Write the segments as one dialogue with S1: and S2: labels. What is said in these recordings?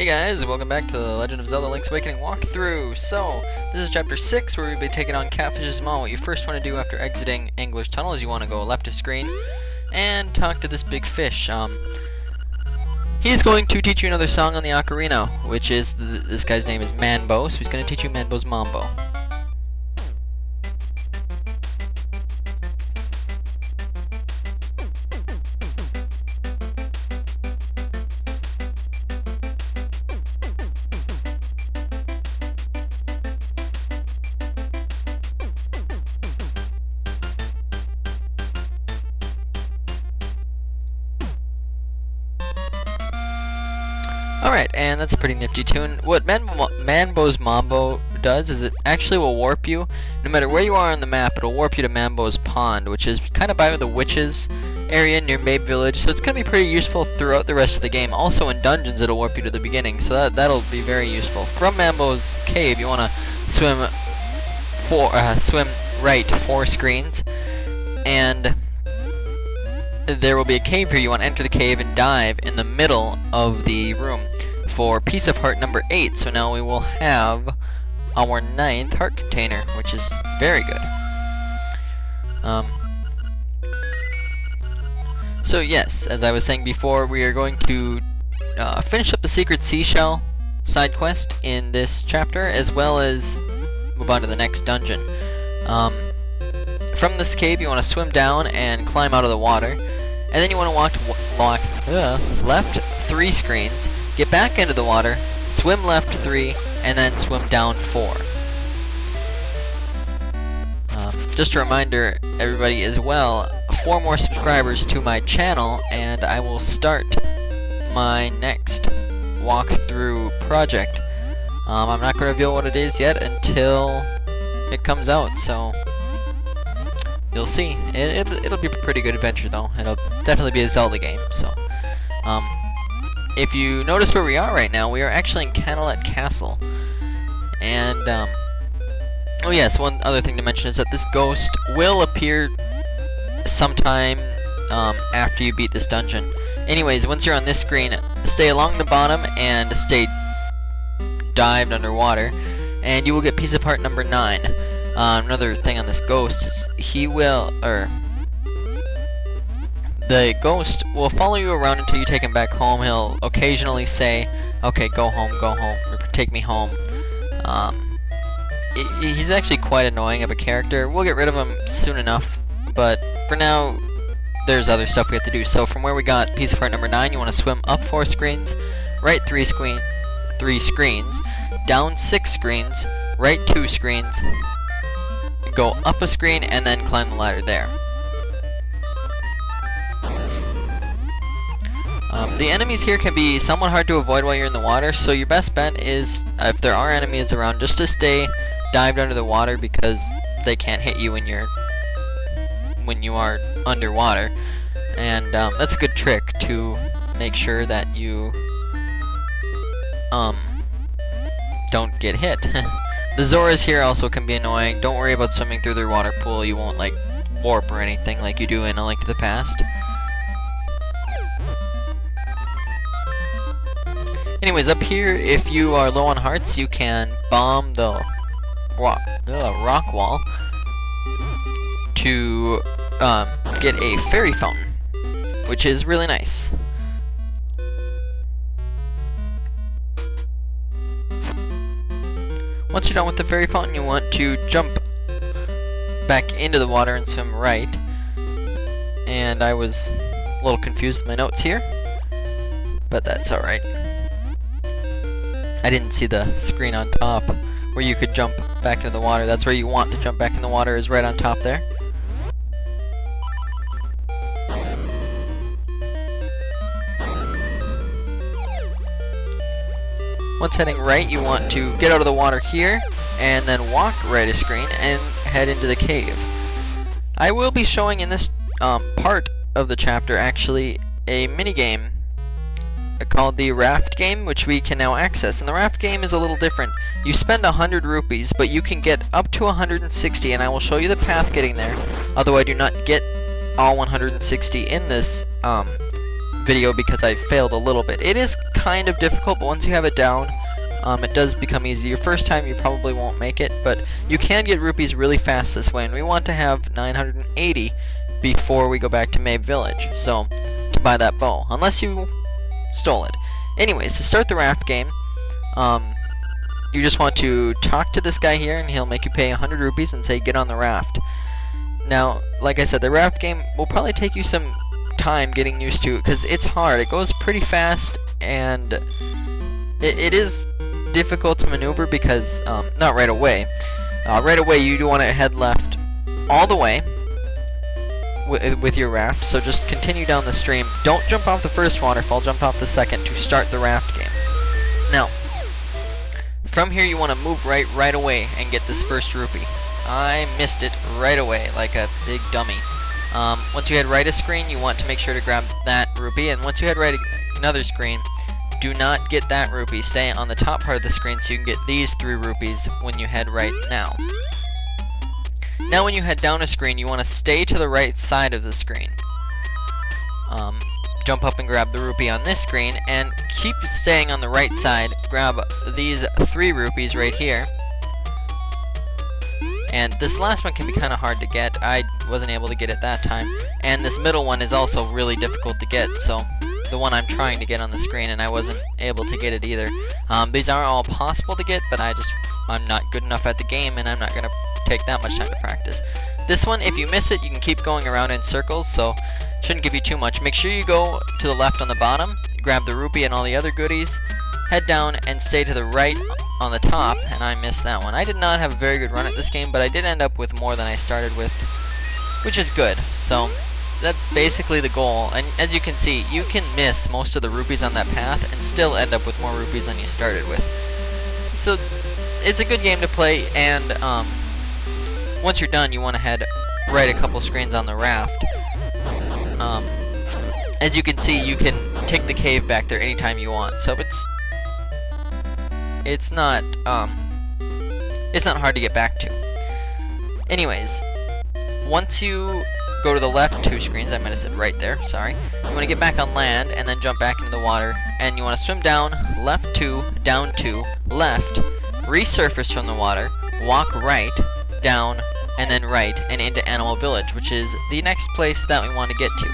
S1: Hey guys, welcome back to the Legend of Zelda Link's Awakening walkthrough. So, this is chapter 6 where we'll be taking on Catfish's mom. What you first want to do after exiting Angler's Tunnel is you want to go left of screen and talk to this big fish. He's going to teach you another song on the ocarina, which is, this guy's name is Manbo, so he's going to teach you Manbo's Mambo. Alright, and that's a pretty nifty tune. What Manbo's Mambo does is it actually will warp you. No matter where you are on the map, it'll warp you to Mambo's Pond, which is kind of by the witches area near Mabe Village, so it's going to be pretty useful throughout the rest of the game. Also in dungeons it'll warp you to the beginning, so that'll be very useful. From Mambo's cave you want to swim right 4 screens, and there will be a cave here. You want to enter the cave and dive in the middle of the room for piece of heart number 8. So now we will have our 9th heart container, which is very good. So yes, as I was saying before, we are going to finish up the secret seashell side quest in this chapter, as well as move on to the next dungeon. From this cave you want to swim down and climb out of the water, and then you want to walk left 3 screens, get back into the water, swim left 3, and then swim down 4. Just a reminder, everybody, as well, 4 more subscribers to my channel, and I will start my next walkthrough project. I'm not going to reveal what it is yet until it comes out, so you'll see. It'll be a pretty good adventure, though. It'll definitely be a Zelda game. So, if you notice where we are right now, we are actually in Canelet Castle. And, oh yes, one other thing to mention is that this ghost will appear sometime after you beat this dungeon. Anyways, once you're on this screen, stay along the bottom and stay dived underwater, and you will get piece of heart number 9. Another thing on this ghost is the ghost will follow you around until you take him back home. He'll occasionally say, okay, go home, or take me home. He's actually quite annoying of a character. We'll get rid of him soon enough, but for now, there's other stuff we have to do. So from where we got piece of heart number 9, you want to swim up 4 screens, right 3 screens, down 6 screens, right 2 screens, go up a screen, and then climb the ladder there. The enemies here can be somewhat hard to avoid while you're in the water, so your best bet is, if there are enemies around, just to stay dived under the water, because they can't hit you when you are underwater. And that's a good trick to make sure that you don't get hit. The Zoras here also can be annoying. Don't worry about swimming through their water pool. You won't like warp or anything like you do in A Link to the Past. Anyways, up here, if you are low on hearts, you can bomb the rock wall to get a fairy fountain, which is really nice. Once you're done with the fairy fountain, you want to jump back into the water and swim right. And I was a little confused with my notes here, but that's alright. I didn't see the screen on top where you could jump back into the water. That's where you want to jump back in the water, is right on top there. Once heading right, you want to get out of the water here, and then walk right a screen and head into the cave. I will be showing in this part of the chapter, actually, a minigame called the Raft Game, which we can now access. And the Raft Game is a little different. You spend 100 rupees, but you can get up to 160, and I will show you the path getting there, although I do not get all 160 in this video because I failed a little bit. It is kind of difficult, but once you have it down, it does become easy. Your first time you probably won't make it, but you can get rupees really fast this way, and we want to have 980 before we go back to Mabe Village, so to buy that bow, unless you stole it. Anyways, to start the raft game, you just want to talk to this guy here, and he'll make you pay 100 rupees and say get on the raft. Now, like I said, the raft game will probably take you some time getting used to, because it's hard. It goes pretty fast, and it is difficult to maneuver because, not right away. Right away you do want to head left all the way with your raft, so just continue down the stream. Don't jump off the first waterfall, jump off the second to start the raft game. Now, from here you want to move right away and get this first rupee. I missed it right away like a big dummy. Once you head right a screen, you want to make sure to grab that rupee, and once you head right another screen, do not get that rupee. Stay on the top part of the screen so you can get these 3 rupees when you head right now. Now when you head down a screen, you want to stay to the right side of the screen. Jump up and grab the rupee on this screen, and keep staying on the right side. Grab these 3 rupees right here. And this last one can be kind of hard to get. I wasn't able to get it that time. And this middle one is also really difficult to get, so the one I'm trying to get on the screen, and I wasn't able to get it either. These are all possible to get, but I'm not good enough at the game, and I'm not going to take that much time to practice. This one, if you miss it, you can keep going around in circles, so shouldn't give you too much. Make sure you go to the left on the bottom, grab the rupee and all the other goodies, head down and stay to the right on the top, and I missed that one. I did not have a very good run at this game, but I did end up with more than I started with, which is good. So that's basically the goal, and as you can see, you can miss most of the rupees on that path and still end up with more rupees than you started with. So it's a good game to play, and once you're done, you want to head right a couple screens on the raft. As you can see, you can take the cave back there anytime you want, so it's not hard to get back to. Anyways, once you go to the left 2 screens, I might have said right there, sorry. You want to get back on land and then jump back into the water, and you want to swim down, left 2, down 2, left, resurface from the water, walk right, down, and then right, and into Animal Village, which is the next place that we want to get to.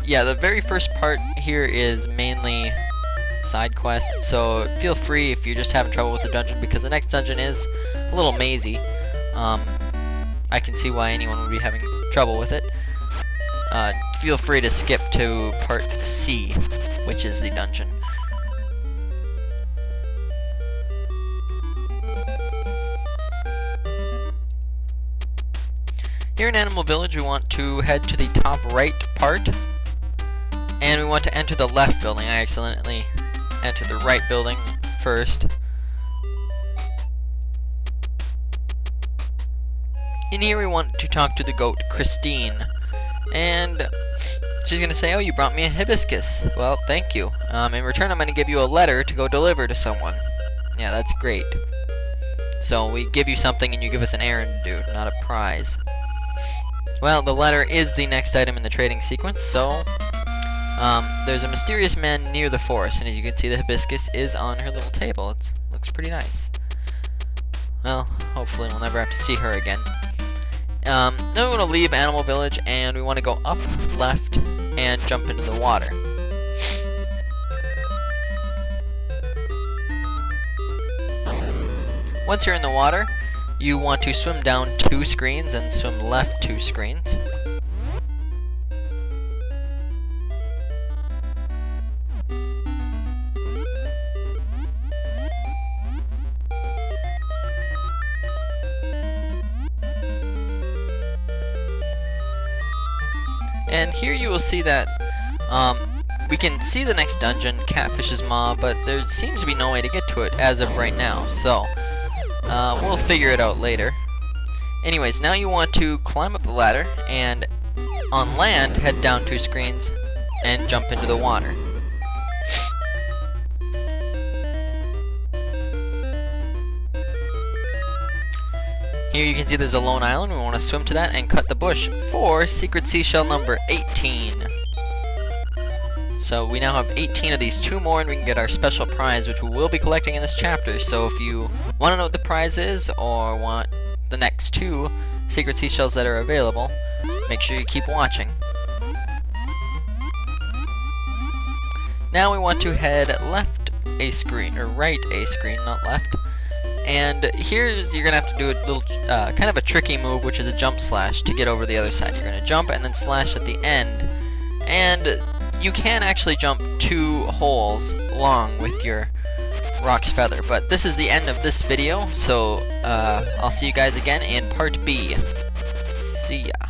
S1: The very first part here is mainly side quests, so feel free if you're just having trouble with the dungeon, because the next dungeon is a little mazy. I can see why anyone would be having trouble with it. Feel free to skip to part C, which is the dungeon. Here in Animal Village, we want to head to the top right part, and we want to enter the left building. I accidentally entered the right building first. In here we want to talk to the goat, Christine, and she's going to say, oh, you brought me a hibiscus. Well, thank you. In return, I'm going to give you a letter to go deliver to someone. Yeah, that's great. So we give you something and you give us an errand to do, not a prize. Well, the letter is the next item in the trading sequence, so there's a mysterious man near the forest, and as you can see, the hibiscus is on her little table. It looks pretty nice. Well, hopefully we'll never have to see her again. Then we want to leave Animal Village, and we want to go up, left, and jump into the water. Once you're in the water, you want to swim down 2 screens and swim left 2 screens. And here you will see that we can see the next dungeon, Catfish's Maw, but there seems to be no way to get to it as of right now, so we'll figure it out later. Anyways, now you want to climb up the ladder, and on land, head down 2 screens and jump into the water. Here you can see there's a lone island. We want to swim to that and cut the bush for secret seashell number 18. So we now have 18 of these, 2 more, and we can get our special prize, which we will be collecting in this chapter. So if you want to know what the prize is, or want the next 2 secret seashells that are available, make sure you keep watching. Now we want to head left a screen, or right a screen, not left. And here's, you're going to have to do a little, kind of a tricky move, which is a jump slash to get over the other side. You're going to jump and then slash at the end. And you can actually jump 2 holes long with your Rock's Feather. But this is the end of this video, so I'll see you guys again in part B. See ya.